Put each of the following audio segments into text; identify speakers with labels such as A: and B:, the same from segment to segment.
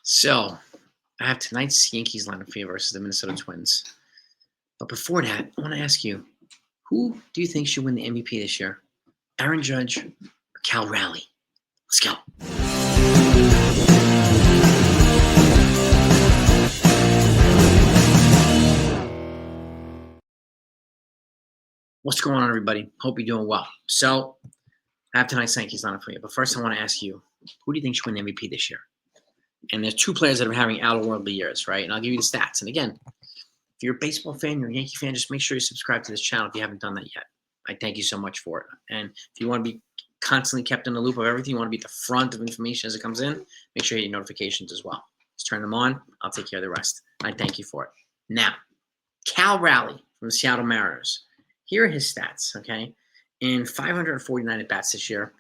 A: So, I have tonight's Yankees lineup for you versus the Minnesota Twins. But before that, I want to ask you, who do you think should win the MVP this year? Aaron Judge or Cal Raleigh? Let's go. What's going on, everybody? Hope you're doing well. So, I have tonight's Yankees lineup for you. But first, I want to ask you, who do you think should win the MVP this year? And there's two players that are having out-of-worldly years, right? And I'll give you the stats. And again, if you're a baseball fan, you're a Yankee fan, just make sure you subscribe to this channel if you haven't done that yet. I thank you so much for it. And if you want to be constantly kept in the loop of everything, you want to be at the front of information as it comes in, make sure you hit your notifications as well. Just turn them on. I'll take care of the rest. I thank you for it. Now, Cal Raleigh from the Seattle Mariners. Here are his stats, okay? In 549 at-bats this year,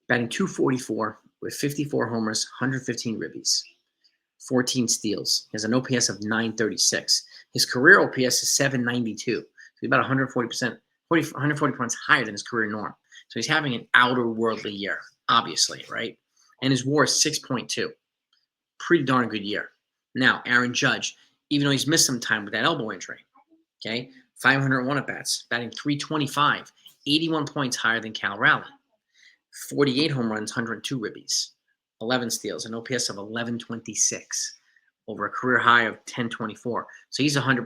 A: batting .244 with 54 homers, 115 ribbies, 14 steals. He has an OPS of 936. His career OPS is 792. So he's about 140 points higher than his career norm. So he's having an outer-worldly year, obviously, right? And his WAR is 6.2. Pretty darn good year. Now, Aaron Judge, even though he's missed some time with that elbow injury, okay, 501 at-bats, batting .325, 81 points higher than Cal Raleigh. 48 home runs, 102 ribbies, 11 steals, an OPS of 1126 over a career high of 1024. So he's 100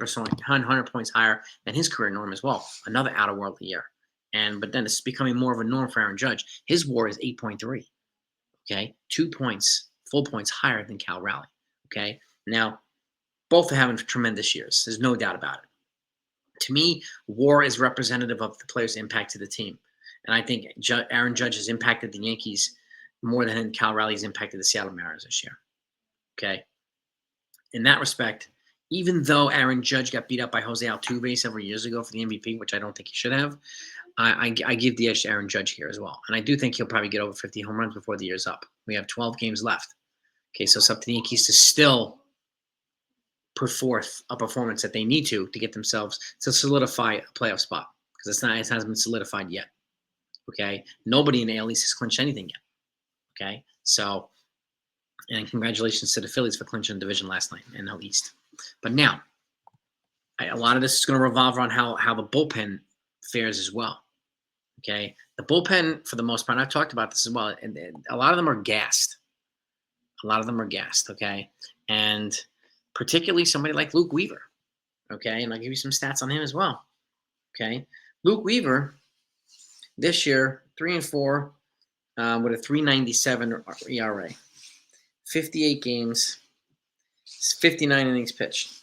A: points higher than his career norm as well. Another out-of-worldly year. But then it's becoming more of a norm for Aaron Judge. His WAR is 8.3. Okay, 2 points, full points higher than Cal Raleigh. Okay, now both are having tremendous years. There's no doubt about it. To me, WAR is representative of the players' impact to the team. And I think Aaron Judge has impacted the Yankees more than Cal Raleigh's impacted the Seattle Mariners this year. Okay. In that respect, even though Aaron Judge got beat up by Jose Altuve several years ago for the MVP, which I don't think he should have, I give the edge to Aaron Judge here as well. And I do think he'll probably get over 50 home runs before the year's up. We have 12 games left. Okay, so it's up to the Yankees to still put forth a performance that they need to get themselves to solidify a playoff spot, because it hasn't been solidified yet. Okay, nobody in the AL East has clinched anything yet. Okay, so, and congratulations to the Phillies for clinching the division last night in the East. But now, a lot of this is going to revolve around how the bullpen fares as well. Okay, the bullpen, for the most part, I've talked about this as well, and a lot of them are gassed. Okay, and particularly somebody like Luke Weaver. Okay, and I'll give you some stats on him as well. Okay, Luke Weaver this year, 3-4 with a 3.97 ERA, 58 games, 59 innings pitched,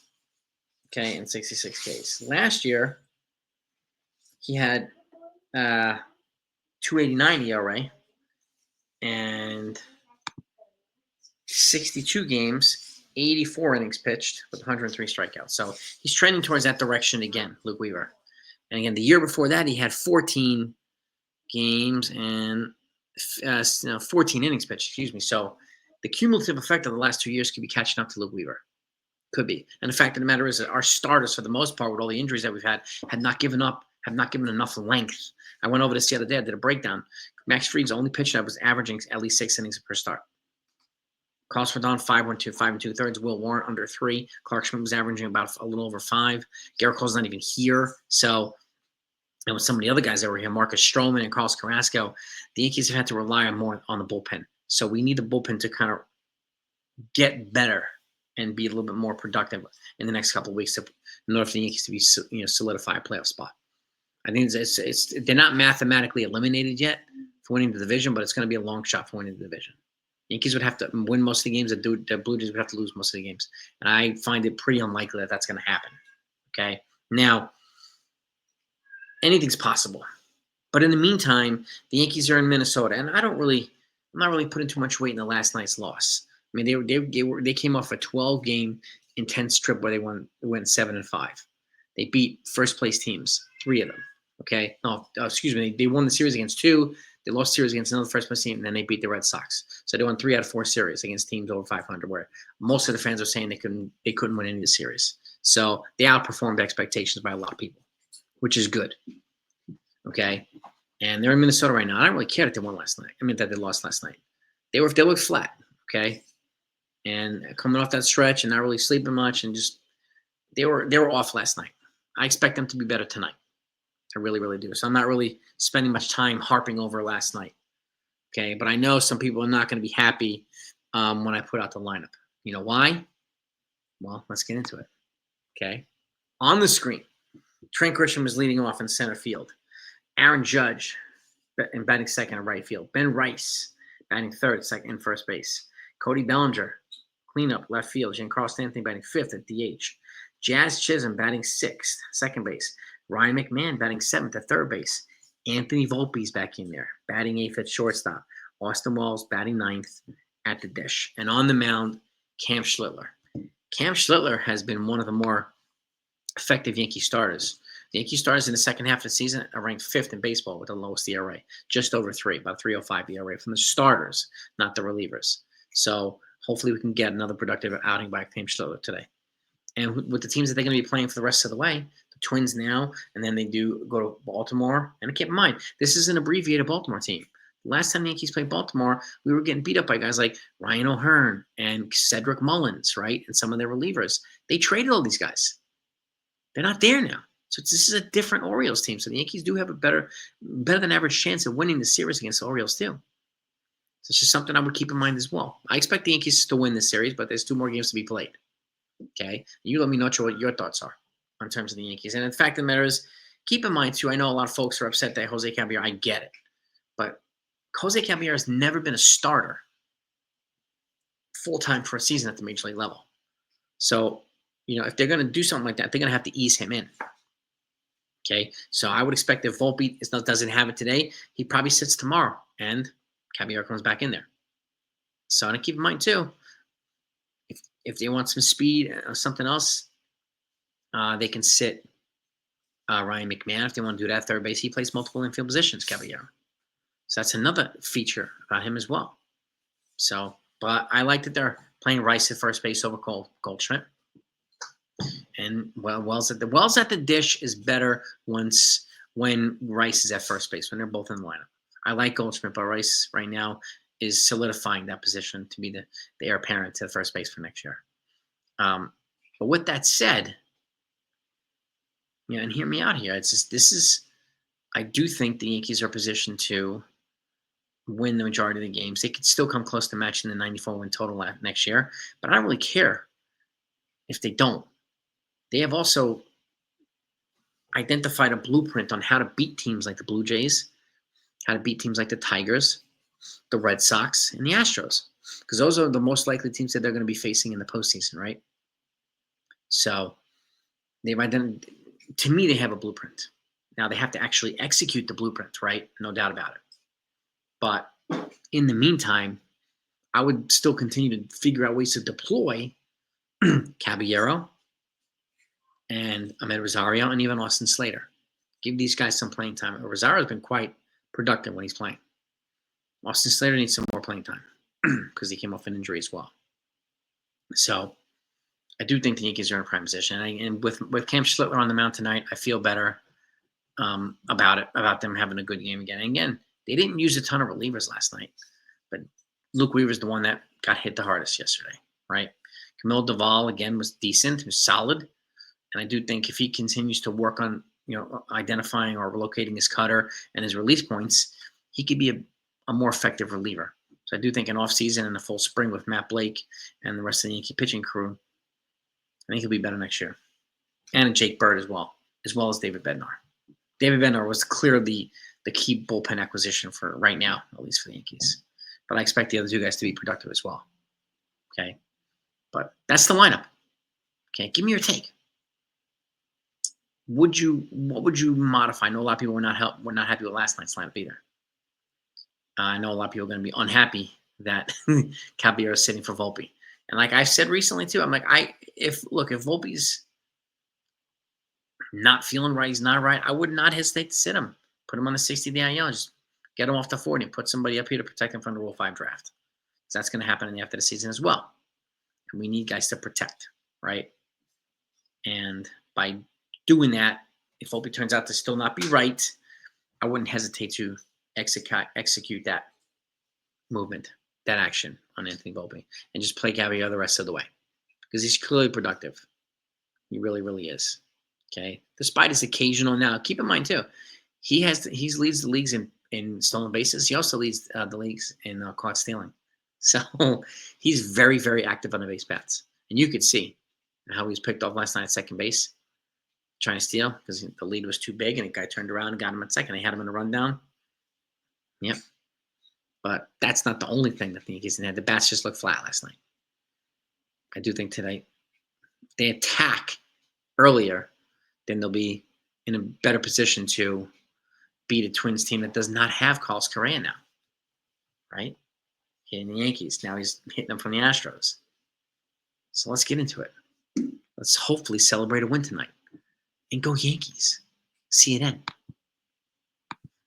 A: okay, and 66 Ks. Last year, he had 2.89 ERA and 62 games, 84 innings pitched with 103 strikeouts. So he's trending towards that direction again, Luke Weaver. And again, the year before that, he had 14 games and 14 innings pitched, excuse me. So the cumulative effect of the last 2 years could be catching up to Luke Weaver. Could be. And the fact of the matter is that our starters, for the most part, with all the injuries that we've had not given enough length. I went over this the other day. I did a breakdown. Max Fried's only pitcher that was averaging at least 6 innings per start. Carlos Rodon, 5.12, 5 2/3. Will Warren, under 3. Clark Schmidt was averaging about a little over 5. Garrett Cole's not even here. So, and with some of the other guys that were here, Marcus Stroman and Carlos Carrasco, the Yankees have had to rely more on the bullpen. So we need the bullpen to kind of get better and be a little bit more productive in the next couple of weeks in order for the Yankees to be, solidify a playoff spot. I think they're not mathematically eliminated yet for winning the division, but it's going to be a long shot for winning the division. Yankees would have to win most of the games. The Blue Jays would have to lose most of the games. And I find it pretty unlikely that that's going to happen. Okay? Now, anything's possible. But in the meantime, the Yankees are in Minnesota. And I'm not really putting too much weight in the last night's loss. I mean, they came off a 12-game intense trip where they went 7-5. They beat first-place teams, 3 of them. Okay? No, excuse me. They won the series against 2. They lost series against another first-place team, and then they beat the Red Sox. So they won 3 out of 4 series against teams over 500, where most of the fans are saying they couldn't win any of the series. So they outperformed expectations by a lot of people, which is good. Okay? And they're in Minnesota right now. I don't really care that they won last night. I mean, that they lost last night. They looked flat. Okay? And coming off that stretch and not really sleeping much, and just they were off last night. I expect them to be better tonight. I really, really do. So I'm not really spending much time harping over last night. Okay, but I know some people are not going to be happy when I put out the lineup. You know why? Well, let's get into it. Okay, on the screen, Trent Grisham is leading off in center field. Aaron Judge batting second in right field. Ben Rice batting third, second, and first base. Cody Bellinger, cleanup, left field. Giancarlo Stanton batting fifth at DH. Jazz Chisholm batting sixth, second base. Ryan McMahon batting seventh at third base. Anthony Volpe's back in there, batting eighth at shortstop. Austin Wells batting ninth at the dish. And on the mound, Cam Schlittler. Cam Schlittler has been one of the more effective Yankee starters. The Yankee starters in the second half of the season are ranked fifth in baseball with the lowest ERA, just over 3, about 3.05 ERA from the starters, not the relievers. So hopefully we can get another productive outing by Cam Schlittler today. And with the teams that they're going to be playing for the rest of the way, the Twins now, and then they do go to Baltimore. And keep in mind, this is an abbreviated Baltimore team. Last time the Yankees played Baltimore, we were getting beat up by guys like Ryan O'Hearn and Cedric Mullins, right? And some of their relievers. They traded all these guys. They're not there now. So this is a different Orioles team. So the Yankees do have a better than average chance of winning the series against the Orioles too. So it's just something I would keep in mind as well. I expect the Yankees to win this series, but there's 2 more games to be played. Okay? You let me know what your thoughts are in terms of the Yankees. And the fact of the matter is, keep in mind too, I know a lot of folks are upset that Jose Caballero, I get it. But Jose Caballero has never been a starter full-time for a season at the major league level. So, if they're going to do something like that, they're going to have to ease him in. Okay? So I would expect if Volpe doesn't have it today, he probably sits tomorrow, and Caballero comes back in there. So to keep in mind too, if they want some speed or something else, they can sit Ryan McMahon if they want to do that. Third base, he plays multiple infield positions, Caballero. So that's another feature about him as well. So, but I like that they're playing Rice at first base over Goldschmidt. And Wells at the dish is better when Rice is at first base, when they're both in the lineup. I like Goldschmidt, but Rice right now is solidifying that position to be the heir apparent to the first base for next year. But with that said, and hear me out here, I do think the Yankees are positioned to win the majority of the games. They could still come close to matching the 94 win total next year, but I don't really care if they don't. They have also identified a blueprint on how to beat teams like the Blue Jays, how to beat teams like the Tigers, the Red Sox, and the Astros, because those are the most likely teams that they're going to be facing in the postseason, right? So to me, they have a blueprint. Now they have to actually execute the blueprint, right? No doubt about it. But in the meantime, I would still continue to figure out ways to deploy Caballero and Ahmed Rosario and even Austin Slater. Give these guys some playing time. Rosario's been quite productive when he's playing. Austin Slater needs some more playing time because he came off an injury as well. So I do think the Yankees are in a prime position. And with Cam Schlittler on the mound tonight, I feel better about them having a good game again. And again, they didn't use a ton of relievers last night, but Luke Weaver's the one that got hit the hardest yesterday, right? Camille Duvall, again, was decent, was solid. And I do think if he continues to work on, identifying or locating his cutter and his release points, he could be a more effective reliever. So I do think an offseason and a full spring with Matt Blake and the rest of the Yankee pitching crew, I think he'll be better next year. And Jake Bird as well as David Bednar. David Bednar was clearly the key bullpen acquisition for right now, at least for the Yankees. But I expect the other 2 guys to be productive as well. Okay? But that's the lineup. Okay? Give me your take. What would you modify? I know a lot of people were not happy with last night's lineup either. I know a lot of people are going to be unhappy that Caballero is sitting for Volpe. And like I've said recently too, I'm like, if Volpe's not feeling right, he's not right, I would not hesitate to sit him. Put him on the 60-day IL, just get him off the 40 and put somebody up here to protect him from the Rule 5 draft. So that's going to happen after the season as well. And we need guys to protect, right? And by doing that, if Volpe turns out to still not be right, I wouldn't hesitate to execute that movement. that action on Anthony Volpe and just play Gabrielle the rest of the way because he's clearly productive. He really, really is. Okay, despite his occasional. Now, keep in mind too, he leads the leagues in stolen bases. He also leads the leagues in caught stealing. So he's very, very active on the base paths, and you could see how he was picked off last night at second base, trying to steal because the lead was too big, and the guy turned around and got him at second. They had him in a rundown. Yep, but that's not the only thing that the Yankees had. The bats just looked flat last night. I do think today they attack earlier, then they'll be in a better position to beat a Twins team that does not have Carlos Correa now, right? In the Yankees. Now he's hitting them from the Astros. So let's get into it. Let's hopefully celebrate a win tonight. And go Yankees. See you then.